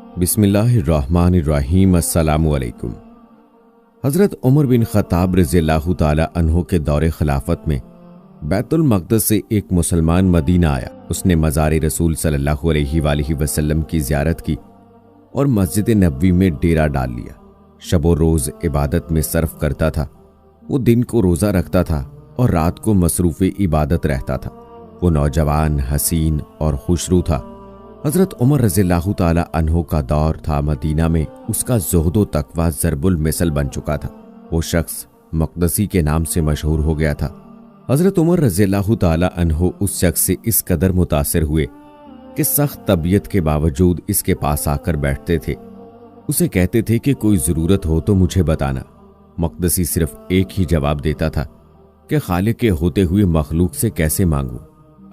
बिस्मिल्लाहिर्रहमानिर्रहीम। अस्सलामु अलैकुम। हज़रत उमर बिन ख़त्ताब रज़ियल्लाहु ताला अन्हो के दौरे खिलाफत में बैतुल मक़दस से एक मुसलमान मदीना आया। उसने मज़ार रसूल सल्लल्लाहु अलैहि वसल्लम की ज़ियारत की और मस्जिद नबवी में डेरा डाल लिया। शबो रोज़ इबादत में सर्फ करता था। वो दिन को रोज़ा रखता था और रात को मसरूफ़ इबादत रहता था। वो नौजवान, हसीन और खुशरू था। हज़रत उमर रज़ियल्लाहु ताला अन्हो का दौर था मदीना में उसका ज़ुहदो तक़वा ज़रबुल मिसल बन चुका था। वो शख्स मक़दसी के नाम से मशहूर हो गया था। हज़रत उमर रज़ियल्लाहु ताला अन्हो उस शख्स से इस कदर मुतासिर हुए कि सख्त तबीयत के बावजूद इसके पास आकर बैठते थे। उसे कहते थे कि कोई ज़रूरत हो तो मुझे बताना। मक़दसी सिर्फ एक ही जवाब देता था कि खालिक के होते हुए मखलूक से कैसे मांगूं,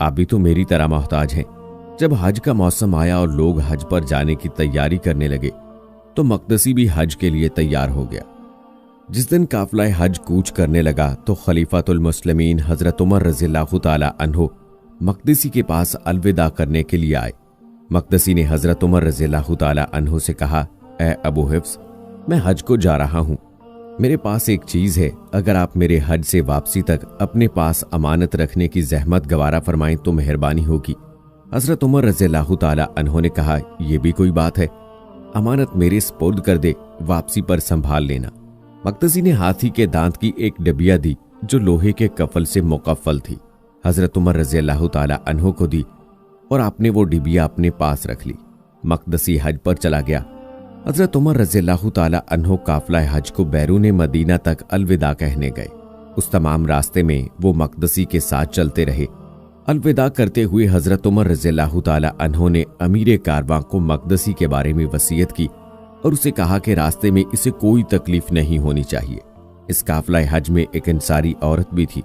आप भी तो मेरी तरह मोहताज हैं। जब हज का मौसम आया और लोग हज पर जाने की तैयारी करने लगे तो मक़दसी भी हज के लिए तैयार हो गया। जिस दिन काफिला हज कूच करने लगा तो खलीफातुल मुस्लिमीन हज़रत उमर रज़ियल्लाहु ताला अन्हो मक़दसी के पास अलविदा करने के लिए आए। मक़दसी ने हज़रत उमर रज़ियल्लाहु ताला अन्हो से कहा, ए अबू हिफ्स, मैं हज को जा रहा हूँ। मेरे पास एक चीज़ है, अगर आप मेरे हज से वापसी तक अपने पास अमानत रखने की जहमत गवारा फरमाएं तो मेहरबानी होगी। हज़रत उमर रज़ियल्लाहु ताला अन्हो ने कहा, यह भी कोई बात है, अमानत मेरे स्पुर्द कर दे, वापसी पर संभाल लेना। मक़दसी ने हाथी के दांत की एक डबिया दी जो लोहे के कफल से मुकफ्फल थी। हज़रत उमर रज़ियल्लाहु ताला अन्हो को दी और आपने वो डिबिया अपने पास रख ली। मक़दसी हज पर चला गया। हज़रत उमर रज़ियल्लाहु ताला अन्हो काफिला हज को बैरून मदीना तक अलविदा कहने गए। उस तमाम रास्ते में वो मक़दसी के साथ चलते रहे। अलविदा करते हुए हज़रत उमर रज़ियल्लाहु ताला अन्हो ने अमीर कारवां को मक़दसी के बारे में वसीयत की और उसे कहा कि रास्ते में इसे कोई तकलीफ नहीं होनी चाहिए। इस काफिला हज में एक अंसारी औरत भी थी।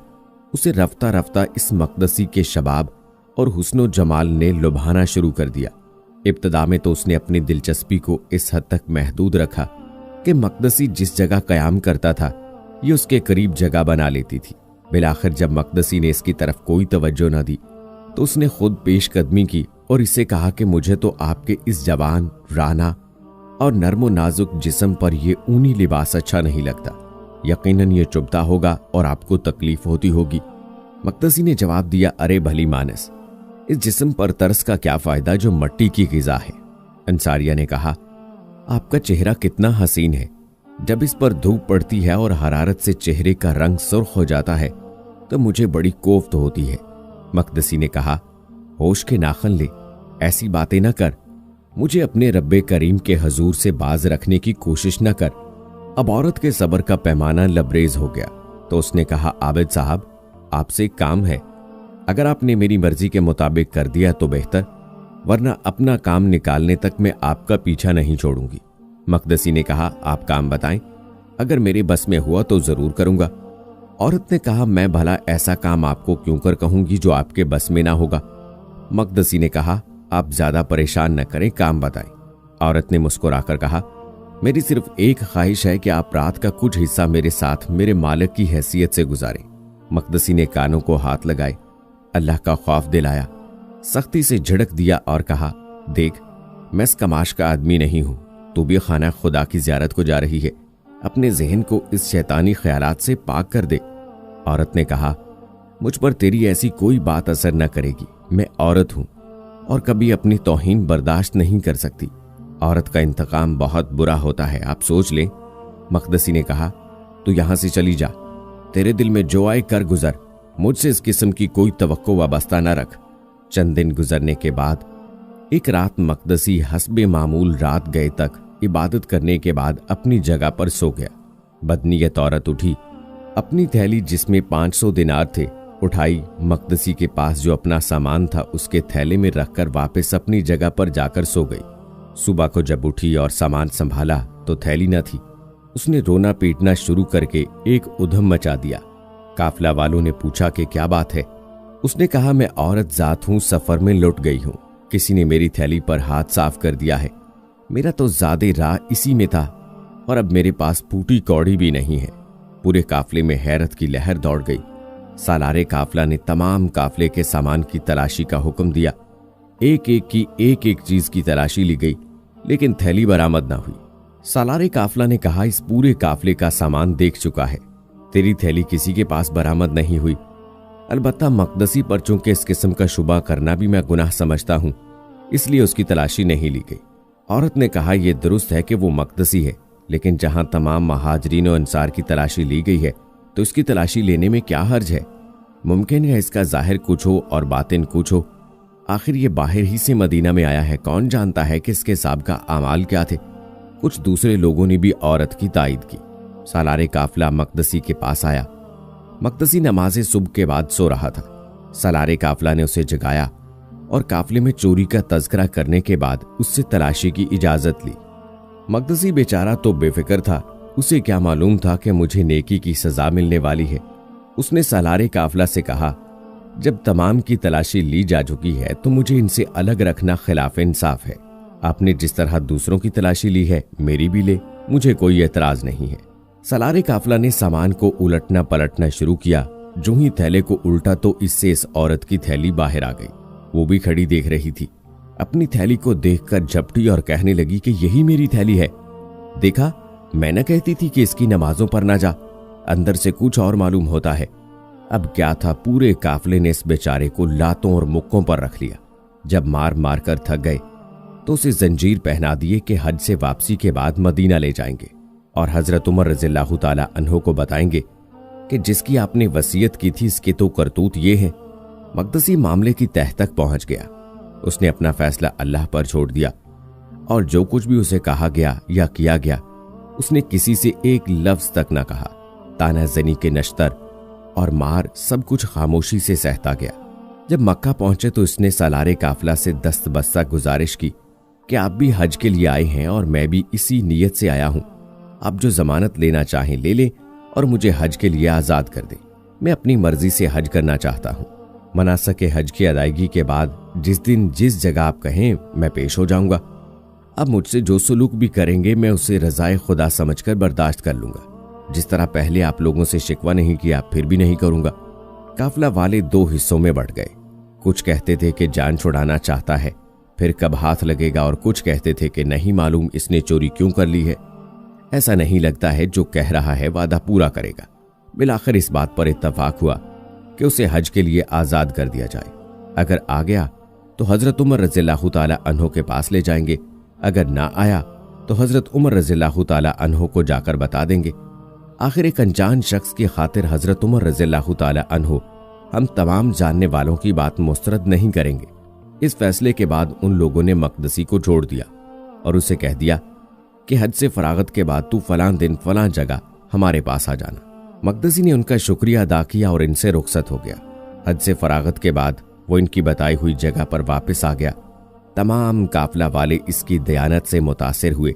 उसे रफ्ता रफ्ता इस मक़दसी के शबाब और हुस्नो जमाल ने लुभाना शुरू कर दिया। इब्तिदा में तो उसने अपनी दिलचस्पी को इस हद तक महदूद रखा कि मक़दसी जिस जगह क़याम करता था ये उसके करीब जगह बना लेती थी। बिलाखिर जब मक़दसी ने इसकी तरफ कोई तवज्जो न दी तो उसने खुद पेशकदमी की और इससे कहा कि मुझे तो आपके इस जवान, राना और नर्मो नाजुक जिस्म पर यह ऊनी लिबास अच्छा नहीं लगता। यकीनन ये चुभता होगा और आपको तकलीफ होती होगी। मक़दसी ने जवाब दिया, अरे भली मानस, इस जिस्म पर तरस का क्या फायदा जो मट्टी की ग़िज़ा है। अंसारिया ने कहा, आपका चेहरा कितना हसीन है, जब इस पर धूप पड़ती है और हरारत से चेहरे का रंग सुर्ख हो जाता है तो मुझे बड़ी कोफ्त होती है। मक़दसी ने कहा, होश के नाखन ले, ऐसी बातें न कर, मुझे अपने रब्बे करीम के हजूर से बाज रखने की कोशिश न कर। अब औरत के सब्र का पैमाना लबरेज हो गया तो उसने कहा, आबिद साहब, आपसे एक काम है, अगर आपने मेरी मर्जी के मुताबिक कर दिया तो बेहतर, वरना अपना काम निकालने तक मैं आपका पीछा नहीं छोड़ूंगी। मक़दसी ने कहा, आप काम बताएं, अगर मेरे बस में हुआ तो जरूर करूंगा। औरत ने कहा, मैं भला ऐसा काम आपको क्यों कर कहूंगी जो आपके बस में ना होगा। मक़दसी ने कहा, आप ज्यादा परेशान न करें, काम बताएं। औरत ने मुस्कुराकर कहा, मेरी सिर्फ एक ख्वाहिश है कि आप रात का कुछ हिस्सा मेरे साथ मेरे मालिक की हैसियत से गुजारें। मक़दसी ने कानों को हाथ लगाए, अल्लाह का खौफ दिलाया, सख्ती से झिड़क दिया और कहा, देख, मैं इस कमाश का आदमी नहीं हूं, तू भी खाना खुदा की ज़ियारत को जा रही है, अपने जहन को इस शैतानी ख्यालात से पाक कर दे। औरत ने कहा, मुझ पर तेरी ऐसी कोई बात असर न करेगी, मैं औरत हूं और कभी अपनी तौहीन बर्दाश्त नहीं कर सकती। औरत का इंतकाम बहुत बुरा होता है, आप सोच लें। मक़दसी ने कहा, तू यहां से चली जा, तेरे दिल में जो आए कर गुजर, मुझसे इस किस्म की कोई तवक्को वाबस्ता न रख। चंद दिन गुजरने के बाद एक रात मक़दसी हस्बे मामूल रात गए तक इबादत करने के बाद अपनी जगह पर सो गया। बदनीयत औरत उठी, अपनी थैली जिसमें 500 दिनार थे उठाई, मक़दसी के पास जो अपना सामान था उसके थैले में रखकर वापस अपनी जगह पर जाकर सो गई। सुबह को जब उठी और सामान संभाला तो थैली न थी। उसने रोना पीटना शुरू करके एक उधम मचा दिया। काफिला वालों ने पूछा कि क्या बात है। उसने कहा, मैं औरत जात हूं, सफर में लुट गई हूं, किसी ने मेरी थैली पर हाथ साफ कर दिया है, मेरा तो ज़्यादा राह इसी में था और अब मेरे पास फूटी कौड़ी भी नहीं है। पूरे काफिले में हैरत की लहर दौड़ गई। सालारे काफिला ने तमाम काफिले के सामान की तलाशी का हुक्म दिया। एक एक की एक एक चीज की तलाशी ली गई। लेकिन थैली बरामद न हुई। सालारे काफला ने कहा, इस पूरे काफले का सामान देख चुका है, तेरी थैली किसी के पास बरामद नहीं हुई। अलबत्ता मकदसी पर चूंकि इस किस्म का शुबा करना भी मैं गुनाह समझता हूं, इसलिए उसकी तलाशी नहीं ली गई। औरत ने कहा, यह दुरुस्त है कि वो मकदसी है, लेकिन जहां तमाम महाजरीन और अंसार की तलाशी ली गई है तो इसकी तलाशी लेने में क्या हर्ज है? मुमकिन है इसका जाहिर कुछ हो और बातिन कुछ हो। आखिर ये बाहर ही से मदीना में आया है, कौन जानता है कि इसके साबिका आमाल क्या थे। कुछ दूसरे लोगों ने भी औरत की तायद की। सालारे काफला मकदसी के पास आया। मकदसी नमाज़े सुबह के बाद सो रहा था। सालारे काफला ने उसे जगाया और काफले में चोरी का तज़किरा करने के बाद उससे तलाशी की इजाजत ली। मकदसी बेचारा तो बेफिक्र था, उसे क्या मालूम था कि मुझे नेकी की सजा मिलने वाली है। उसने सालारे काफला से कहा, जब तमाम की तलाशी ली जा चुकी है तो मुझे इनसे अलग रखना खिलाफ इंसाफ है। आपने जिस तरह दूसरों की तलाशी ली है, मेरी भी ले, मुझे कोई एतराज नहीं है। सालारे काफला ने सामान को उलटना पलटना शुरू किया। जो ही थैले को उल्टा तो इससे इस औरत की थैली बाहर आ गई। वो भी खड़ी देख रही थी। अपनी थैली को देखकर झपटी और कहने लगी कि यही मेरी थैली है। देखा, मैं न कहती थी कि इसकी नमाजों पर ना जा, अंदर से कुछ और मालूम होता है। अब क्या था, पूरे काफले ने इस बेचारे को लातों और मुक्कों पर रख लिया। जब मार मार कर थक गए तो उसे जंजीर पहना दिए कि हज से वापसी के बाद मदीना ले जाएंगे और हजरत उमर रज़ियल्लाहु ताला अन्हो को बताएंगे कि जिसकी आपने वसीयत की थी इसके तो करतूत ये हैं। मकदसी मामले की तह तक पहुंच गया। उसने अपना फैसला अल्लाह पर छोड़ दिया और जो कुछ भी उसे कहा गया या किया गया उसने किसी से एक लफ्ज तक न कहा। तानाजनी के नश्तर और मार सब कुछ खामोशी से सहता गया। जब मक्का पहुंचे तो इसने सालारे काफला से दस्त बस्ता गुजारिश की कि आप भी हज के लिए आए हैं और मैं भी इसी नीयत से आया हूं। आप जो जमानत लेना चाहें ले लें और मुझे हज के लिए आजाद कर दें। मैं अपनी मर्जी से हज करना चाहता हूं। मनासक हज की अदायगी के बाद जिस दिन जिस जगह आप कहें मैं पेश हो जाऊंगा। अब मुझसे जो सलूक भी करेंगे मैं उसे रज़ाए खुदा समझकर बर्दाश्त कर लूंगा। जिस तरह पहले आप लोगों से शिकवा नहीं किया फिर भी नहीं करूंगा। काफला वाले दो हिस्सों में बढ़ गए। कुछ कहते थे कि जान छुड़ाना चाहता है, फिर कब हाथ लगेगा, और कुछ कहते थे कि नहीं मालूम इसने चोरी क्यों कर ली है। ऐसा नहीं लगता है जो कह रहा है वादा पूरा करेगा। बिलाखिर इस बात पर इत्तफाक हुआ कि उसे हज के लिए आजाद कर दिया जाए। अगर आ गया तो हजरत उमर रज़ियल्लाहु ताला अन्हो के पास ले जाएंगे, अगर ना आया तो हजरत उमर रज़ियल्लाहु ताला अन्हो को जाकर बता देंगे। आखिर एक अनजान शख्स की खातिर हजरत उमर रज़ियल्लाहु ताला अन्हो हम तमाम जानने वालों की बात मुस्तरद नहीं करेंगे। इस फैसले के बाद उन लोगों ने मकदसी को छोड़ दिया और उसे कह दिया कि हज से फरागत के बाद तू फलां दिन फलां जगह हमारे पास आ जाना। मकदसी ने उनका शुक्रिया अदा किया और इनसे रुखसत हो गया। हज से फरागत के बाद वो इनकी बताई हुई जगह पर वापस आ गया। तमाम काफला वाले इसकी दयानत से मुतासिर हुए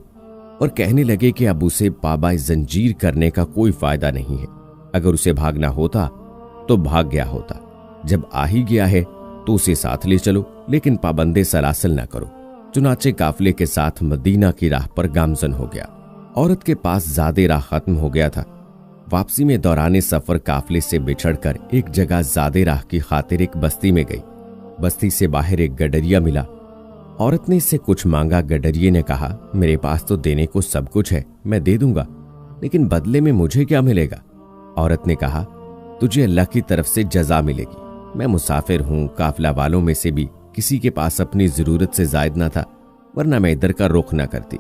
और कहने लगे कि अब उसे पाबाए जंजीर करने का कोई फायदा नहीं है। अगर उसे भागना होता तो भाग गया होता। जब आ ही गया है तो उसे साथ ले चलो, लेकिन पाबंदे सलासल न करो। चुनाचे काफले के साथ मदीना की राह पर गामजन हो गया। औरत के पास ज़्यादा राह खत्म हो गया था। वापसी में दौराने सफर काफले से बिछड़कर एक जगह ज़्यादा राह की खातिर एक बस्ती में गई। बस्ती से बाहर एक गडरिया मिला। औरत ने इससे कुछ मांगा। गडरिये ने कहा, मेरे पास तो देने को सब कुछ है, मैं दे दूंगा, लेकिन बदले में मुझे क्या मिलेगा? औरत ने कहा, तुझे अल्लाह की तरफ से जजा मिलेगी। मैं मुसाफिर हूं, काफला वालों में से भी किसी के पास अपनी जरूरत से जायद ना था, वरना मैं इधर का रुख ना करती।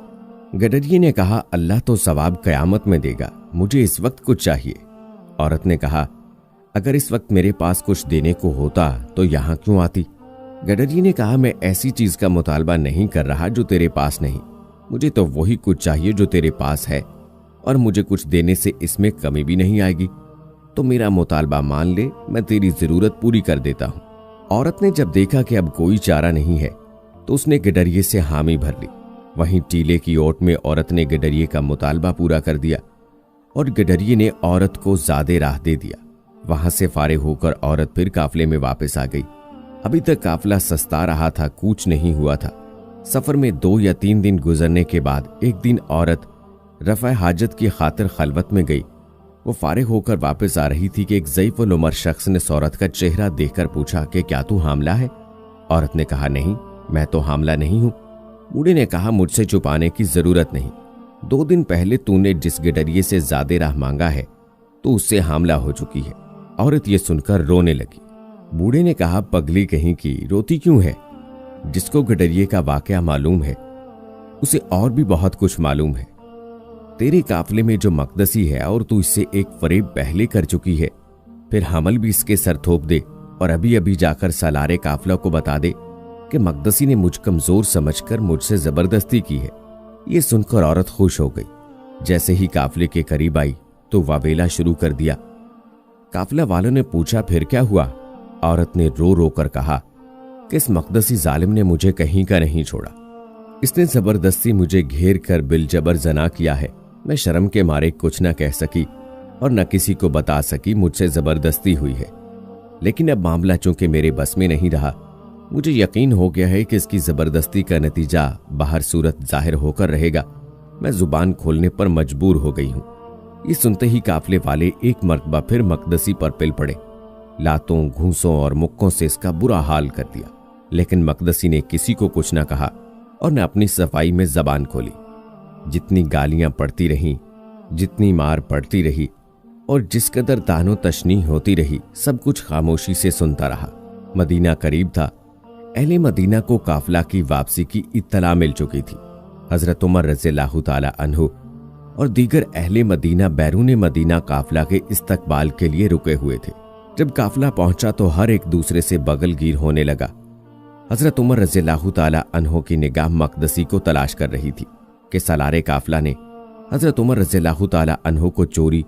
गडरिये ने कहा, अल्लाह तो सवाब कयामत में देगा, मुझे इस वक्त कुछ चाहिए। औरत ने कहा, अगर इस वक्त मेरे पास कुछ देने को होता तो यहां क्यों आती? गडरिये ने कहा, मैं ऐसी चीज का मुतालबा नहीं कर रहा जो तेरे पास नहीं। मुझे तो वही कुछ चाहिए जो तेरे पास है, और मुझे कुछ देने से इसमें कमी भी नहीं आएगी। तो मेरा मुतालबा मान ले, मैं तेरी जरूरत पूरी कर देता हूं। औरत ने जब देखा कि अब कोई चारा नहीं है तो उसने गडरिये से हामी भर ली। वहीं टीले की ओट में औरत ने गडरिये का मुतालबा पूरा कर दिया और गडरिये ने औरत को ज़्यादा राह दे दिया। वहां से फारिग होकर औरत फिर काफले में वापस आ गई। अभी तक काफला सस्ता रहा था, कूच नहीं हुआ था। सफर में 2 या 3 दिन गुजरने के बाद एक दिन औरत रफ़ा हाजत की खातिर खलवत में गई। वो फारिग होकर वापस आ रही थी कि एक ज़ईफ़ उल उमर शख्स ने औरत का चेहरा देखकर पूछा कि क्या तू हामला है? औरत ने कहा, नहीं, मैं तो हामला नहीं हूं। बूढ़े ने कहा, मुझसे छुपाने की जरूरत नहीं। 2 दिन पहले तूने जिस गिडरिये से ज़्यादा राह मांगा है तो उससे हामला हो चुकी है। औरत ये सुनकर रोने लगी। बूढ़े ने कहा, पगली कहीं की, रोती क्यों है? जिसको गिडरिये का वाकया मालूम है उसे और भी बहुत कुछ मालूम है। तेरे काफले में जो मकदसी है और तू इससे एक फरेब पहले कर चुकी है, फिर हमल भी इसके सर थोप दे और अभी अभी जाकर सालारे काफला को बता दे कि मकदसी ने मुझ कमजोर समझकर मुझसे जबरदस्ती की है। ये सुनकर औरत खुश हो गई। जैसे ही काफले के करीब आई तो वावेला शुरू कर दिया। काफला वालों ने पूछा, फिर क्या हुआ? औरत ने रो रो कर कहा कि इस मकदसी जालिम ने मुझे कहीं का नहीं छोड़ा। इसने जबरदस्ती मुझे घेर कर बिलजबर जना किया है। मैं शर्म के मारे कुछ न कह सकी और न किसी को बता सकी मुझसे जबरदस्ती हुई है। लेकिन अब मामला चूंकि मेरे बस में नहीं रहा, मुझे यकीन हो गया है कि इसकी जबरदस्ती का नतीजा बाहर सूरत जाहिर होकर रहेगा। मैं जुबान खोलने पर मजबूर हो गई हूं। ये सुनते ही काफले वाले एक मर्तबा फिर मकदसी पर पिल पड़े। लातों, घूंसों और मुक्कों से इसका बुरा हाल कर दिया, लेकिन मकदसी ने किसी को कुछ न कहा और न अपनी सफाई में जबान खोली। जितनी गालियां पड़ती रहीं, जितनी मार पड़ती रही और जिस कदर तानो तशनी होती रही, सब कुछ खामोशी से सुनता रहा। मदीना करीब था। अहले मदीना को काफला की वापसी की इत्तला मिल चुकी थी। हजरत उमर रज़ियल्लाहु ताला अन्हु और दीगर अहले मदीना बैरून मदीना काफला के इस्तकबाल के लिए रुके हुए थे। जब काफला पहुंचा तो हर एक दूसरे से बगलगीर होने लगा। हजरत उमर रज़ियल्लाहु ताला अन्हु की निगाह मकदसी को तलाश कर रही थी कि सालारे काफला ने हजरत उमर रज़ियल्लाहु ताला अन्हु को चोरी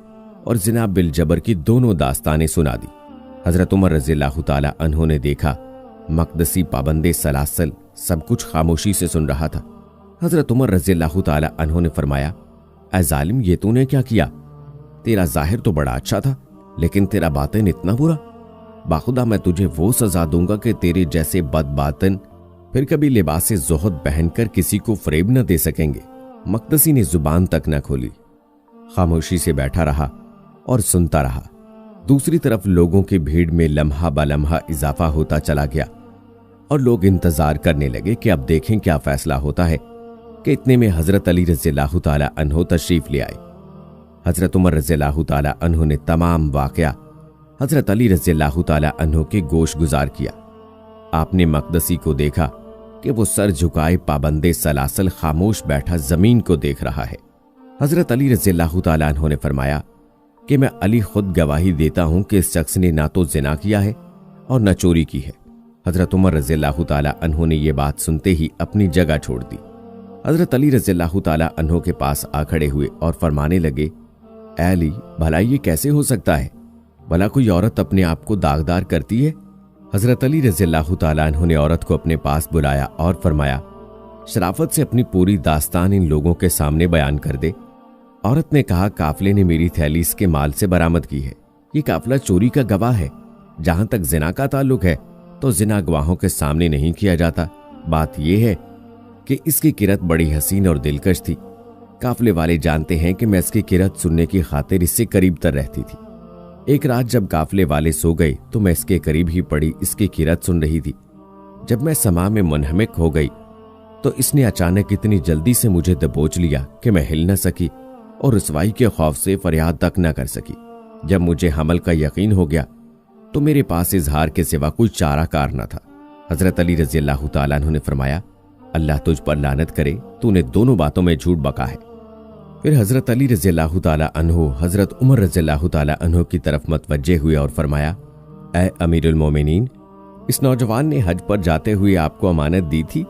और जिना बिल जबर की दोनों दास्तानें सुना दी। हजरत उमर रज़ियल्लाहु ताला अन्हु ने देखा मकदसी पाबंदे सलासल सब कुछ खामोशी से सुन रहा था। हजरत उमर रज़ियल्लाहु ताला अन्हु ने फरमाया, ऐ जालिम, ये तूने क्या किया? तेरा जाहिर तो बड़ा अच्छा था, लेकिन तेरा बातिन इतना बुरा। बाखुदा मैं तुझे वो सजा दूंगा कि तेरे जैसे बदबातिन फिर कभी लिबास ज़ुहद पहनकर किसी को फरेब न दे सकेंगे। मकदसी ने जुबान तक न खोली, खामोशी से बैठा रहा और सुनता रहा। दूसरी तरफ लोगों की भीड़ में लम्हा बलम्हा इजाफा होता चला गया और लोग इंतजार करने लगे कि अब देखें क्या फैसला होता है कि इतने में हजरत अली रज़ियल्लाहु ताला अन्हु तशरीफ ले आए। हजरत उमर रज़ियल्लाहु ताला अन्हु ने तमाम वाकया हजरत अली रज़ियल्लाहु ताला अन्हु के गोश गुजार किया। आपने मकदसी को देखा कि वो सर झुकाए पाबंदे सलासल खामोश बैठा जमीन को देख रहा है। हजरत अली रज़ियल्लाहु ताला अन्हु ने फरमाया कि मैं अली खुद गवाही देता हूं कि इस शख्स ने ना तो जिना किया है और न चोरी की है। हजरत उमर रज़ियल्लाहु ताला अन्हु ने यह बात सुनते ही अपनी जगह छोड़ दी। हजरत अली रज़ियल्लाहु ताला अन्हु के पास आ खड़े हुए और फरमाने लगे, ऐ अली, भला ये कैसे हो सकता है? भला कोई औरत अपने आप को दागदार करती है? हजरत अली रज़ियल्लाहु ताला अन्हु ने औरत को अपने पास बुलाया और फरमाया, शराफत से अपनी पूरी दास्तान इन लोगों के सामने बयान कर दे। औरत ने कहा, काफले ने मेरी थैली इसके माल से बरामद की है। ये काफला चोरी का गवाह है। जहां तक जिना का ताल्लुक है तो जिना गवाहों के सामने नहीं किया जाता। बात यह है कि इसकी किरत बड़ी हसीन और दिलकश थी। काफले वाले जानते हैं कि मैं इसकी किरत सुनने की खातिर इससे करीब तर रहती थी। एक रात जब काफले वाले सो गए तो मैं इसके करीब ही पड़ी इसकी किरत सुन रही थी। जब मैं समा में मुनहमिक हो गई तो इसने अचानक इतनी जल्दी से मुझे दबोच लिया कि मैं हिल न सकी और रुसवाई के खौफ से फरियाद तक न कर सकी। जब मुझे हमल का यकीन हो गया तो मेरे पास इजहार के सिवा कोई चारा कार न था। हजरत अली रज़ियल्लाहु ताला अन्हु ने फरमाया, अल्लाह तुझ पर लानत करे, तूने दोनों बातों में झूठ बका है। फिर हजरत अली रज़ियल्लाहु ताला अन्हु हजरत उमर रज़ियल्लाहु ताला अन्हु की तरफ मतवज्जे हुए और फरमाया, ऐ अमीरुल मोमिनीन, इस नौजवान ने हज पर जाते हुए आपको अमानत दी थी?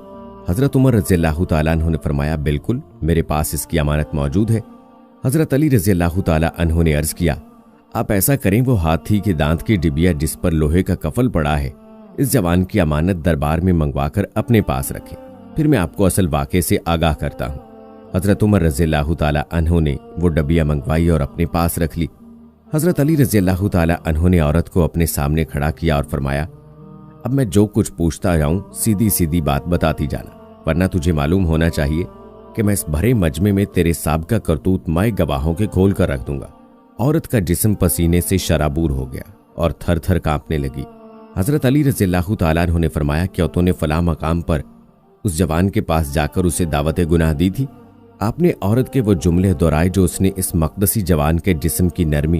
हजरत उमर रज़ियल्लाहु ताला अन्हु ने फरमाया, बिल्कुल, मेरे पास इसकी अमानत मौजूद है। हजरत अली रज़ियल्लाहु ताला अन्हु ने अर्ज किया, आप ऐसा करें, वो हाथी के दांत की डिबिया जिस पर लोहे का कफल पड़ा है, इस जवान की अमानत दरबार में मंगवाकर अपने पास रखें, फिर मैं आपको असल वाक़े से आगाह करता हूँ। हजरत उमर रज़ियल्लाहु ताला अन्हु ने वो डबिया मंगवाई और अपने पास रख ली। हजरत अली रज़ियल्लाहु ताला अन्हु ने औरत को अपने सामने खड़ा किया और फरमाया, अब मैं जो कुछ पूछता जाऊं सीधी सीधी बात बताती जाना, वरना तुझे मालूम होना चाहिए कि मैं इस भरे मजमे में तेरे साबका करतूत मैं गवाहों के खोल कर रख दूंगा। औरत का जिस्म पसीने से शराबूर हो गया और थर थर कांपने लगी। हजरत अली रज़ियल्लाहु ताला अन्हु ने फरमाया, क्या तूने फला मकाम पर اس جوان کے پاس جا کر اسے دعوت گناہ دی تھی۔ آپ نے عورت کے وہ جملے دہرائے جو اس نے اس مقدسی جوان کے جسم کی نرمی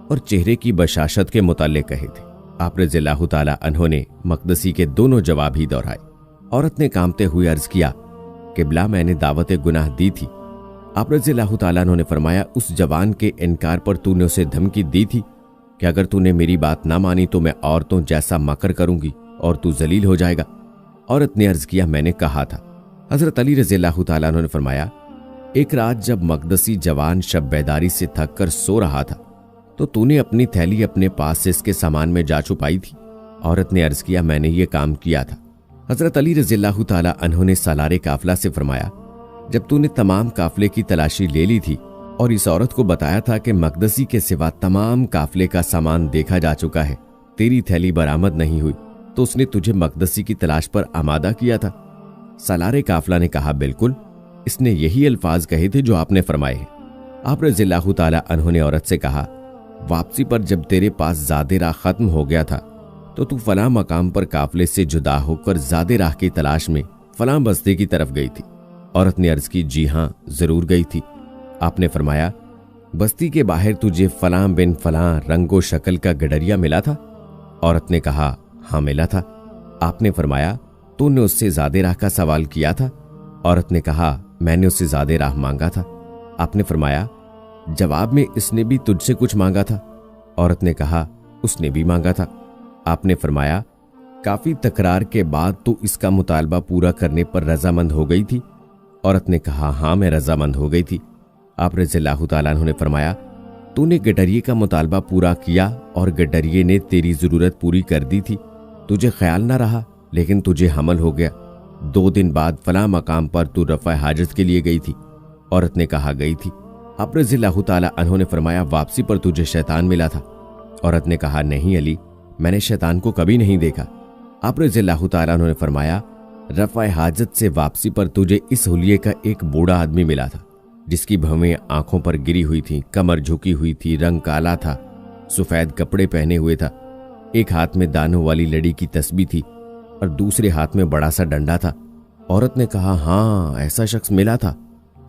اور چہرے کی بشاشت کے متعلق کہے تھے۔ آپ رضی اللہ تعالی عنہ نے مقدسی کے دونوں جواب ہی دہرائے۔ عورت نے کانپتے ہوئے عرض کیا، قبلہ میں نے دعوت گناہ دی تھی۔ آپ رضی اللہ تعالیٰ عنہ نے فرمایا، اس جوان کے انکار پر تو نے اسے دھمکی دی تھی کہ اگر تو نے میری بات نہ مانی تو میں عورتوں جیسا مکر کروں گی اور تو ذلیل ہو جائے گا۔ عورت نے عرض کیا، میں نے کہا تھا۔ حضرت علی رضی اللہ تعالیٰ عنہ نے فرمایا، ایک رات جب مقدسی جوان شب بیداری سے تھک کر سو رہا تھا تو نے اپنی تھیلی اپنے پاس سے اس کے سامان میں جا چھپائی تھی۔ عورت نے عرض کیا، میں نے یہ کام کیا تھا۔ حضرت علی رضی اللہ تعالیٰ عنہ نے سالار قافلہ سے فرمایا، جب تو نے تمام قافلے کی تلاشی لے لی تھی اور اس عورت کو بتایا تھا کہ مقدسی کے سوا تمام قافلے کا سامان دیکھا جا چکا ہے، تیری تھیلی برآمد نہیں ہوئی، تو اس نے تجھے مقدسی کی تلاش پر آمادہ کیا تھا؟ سالار قافلہ نے کہا، بالکل، اس نے یہی الفاظ کہے تھے جو آپ نے فرمائے ہیں۔ آپ رضی اللہ تعالیٰ عنہ نے عورت سے کہا، واپسی پر جب تیرے پاس زاد راہ ختم ہو گیا تھا تو فلاں مقام پر قافلے سے جدا ہو کر زاد راہ کی تلاش میں فلاں بستی کی طرف گئی تھی۔ عورت نے عرض کی، جی ہاں، ضرور گئی تھی۔ آپ نے فرمایا، بستی کے باہر تجھے فلاں بن فلاں رنگ و شکل کا گڈریا ملا تھا؟ عورت نے کہا، ہاں ملا تھا۔ آپ نے فرمایا، تو نے اس سے زاد راہ کا سوال کیا تھا؟ عورت نے کہا، میں نے اس سے زاد راہ مانگا تھا۔ آپ نے فرمایا، جواب میں اس نے بھی تجھ سے کچھ مانگا تھا؟ عورت نے کہا، اس نے بھی مانگا تھا۔ آپ نے فرمایا، کافی تکرار کے بعد تو اس کا مطالبہ پورا کرنے پر رضامند ہو گئی تھی؟ عورت نے کہا، ہاں میں رضامند ہو گئی تھی۔ آپ رضی اللہ تعالیٰ عنہ نے فرمایا، تو نے گڈریے کا مطالبہ پورا کیا اور گڈریے نے تیری ضرورت پوری کر دی تھی، تجھے خیال نہ رہا، لیکن تجھے حمل ہو گیا۔ 2 دن بعد فلاں مقام پر تو رفع حاجت کے لیے گئی تھی؟ عورت نے کہا، گئی تھی۔ آپ رضی اللہ تعالیٰ عنہ نے فرمایا، واپسی پر تجھے شیطان ملا تھا؟ عورت نے کہا، نہیں علی، میں نے شیطان کو کبھی نہیں دیکھا۔ آپ رضی اللہ تعالیٰ عنہ نے فرمایا، رفع حاجت سے واپسی پر تجھے اس حلیے کا ایک بوڑھا آدمی ملا تھا جس کی بھویں آنکھوں پر گری ہوئی تھی، کمر جھکی ہوئی تھی، رنگ کالا تھا، سفید کپڑے پہنے ہوئے تھا، ایک ہاتھ میں دانوں والی لڑی کی تسبیح تھی اور دوسرے ہاتھ میں بڑا سا ڈنڈا تھا۔ عورت نے کہا، ہاں ایسا شخص ملا تھا۔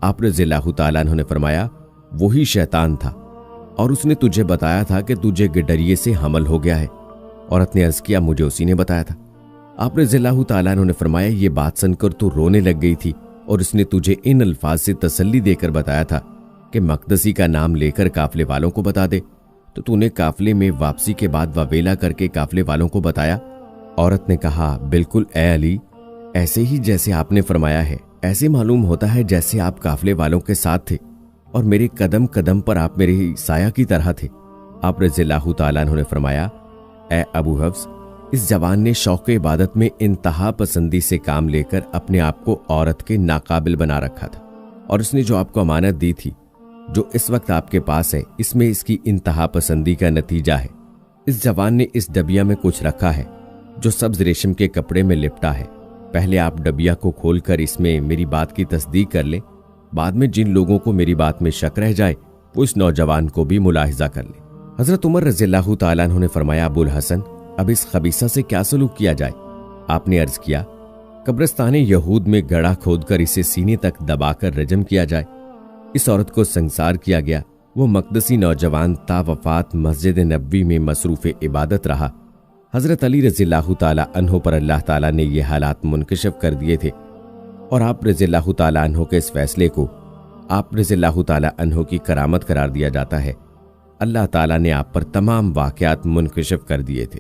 آپ رضی اللہ تعالیٰ عنہ نے فرمایا، وہی شیطان تھا اور اس نے تجھے بتایا تھا کہ تجھے گڈریے سے حمل ہو گیا ہے۔ عورت نے عرض کیا، مجھے اسی نے بتایا تھا۔ آپ رضی اللہ تعالیٰ عنہ نے فرمایا، یہ بات سن کر تو رونے لگ گئی تھی اور اس نے تجھے ان الفاظ سے تسلی دے کر بتایا تھا کہ مقدسی کا نام لے کر قافلے والوں کو بتا دے، تو نے قافلے میں واپسی کے بعد واویلا کر کے قافلے والوں کو بتایا؟ عورت نے کہا، بالکل اے علی، ایسے ہی جیسے آپ نے فرمایا ہے، ایسے معلوم ہوتا ہے جیسے آپ قافلے والوں کے ساتھ تھے اور میرے قدم قدم پر آپ میرے سایہ کی طرح تھے۔ آپ رضی اللہ تعالیٰ عنہ نے فرمایا، اے ابو حفص، اس جوان نے شوق عبادت میں انتہا پسندی سے کام لے کر اپنے آپ کو عورت کے ناقابل بنا رکھا تھا، اور اس نے جو آپ کو امانت دی تھی، جو اس وقت آپ کے پاس ہے، اس میں اس کی انتہا پسندی کا نتیجہ ہے۔ اس جوان نے اس ڈبیا میں کچھ رکھا ہے جو سبز ریشم کے کپڑے میں لپٹا ہے۔ پہلے آپ ڈبیا کو کھول کر اس میں میری بات کی تصدیق کر لیں، بعد میں جن لوگوں کو میری بات میں شک رہ جائے وہ اس نوجوان کو بھی ملاحظہ کر لیں۔ حضرت عمر رضی اللہ تعالیٰ عنہ نے فرمایا، ابو الحسن، اب اس خبیثہ سے کیا سلوک کیا جائے؟ آپ نے عرض کیا، قبرستان یہود میں گڑھا کھود کر اسے سینے تک دبا کر رجم کیا جائے۔ اس عورت کو سنسار کیا گیا۔ وہ مقدسی نوجوان تا وفات مسجد نبوی میں مصروف عبادت رہا۔ حضرت علی رضی اللہ تعالیٰ عنہ پر اللہ تعالیٰ نے یہ حالات منکشف کر دیے تھے، اور آپ رضی اللہ تعالیٰ عنہ کے اس فیصلے کو آپ رضی اللہ تعالیٰ عنہ کی کرامت قرار دیا جاتا ہے۔ اللہ تعالیٰ نے آپ پر تمام واقعات منکشف کر دیے تھے۔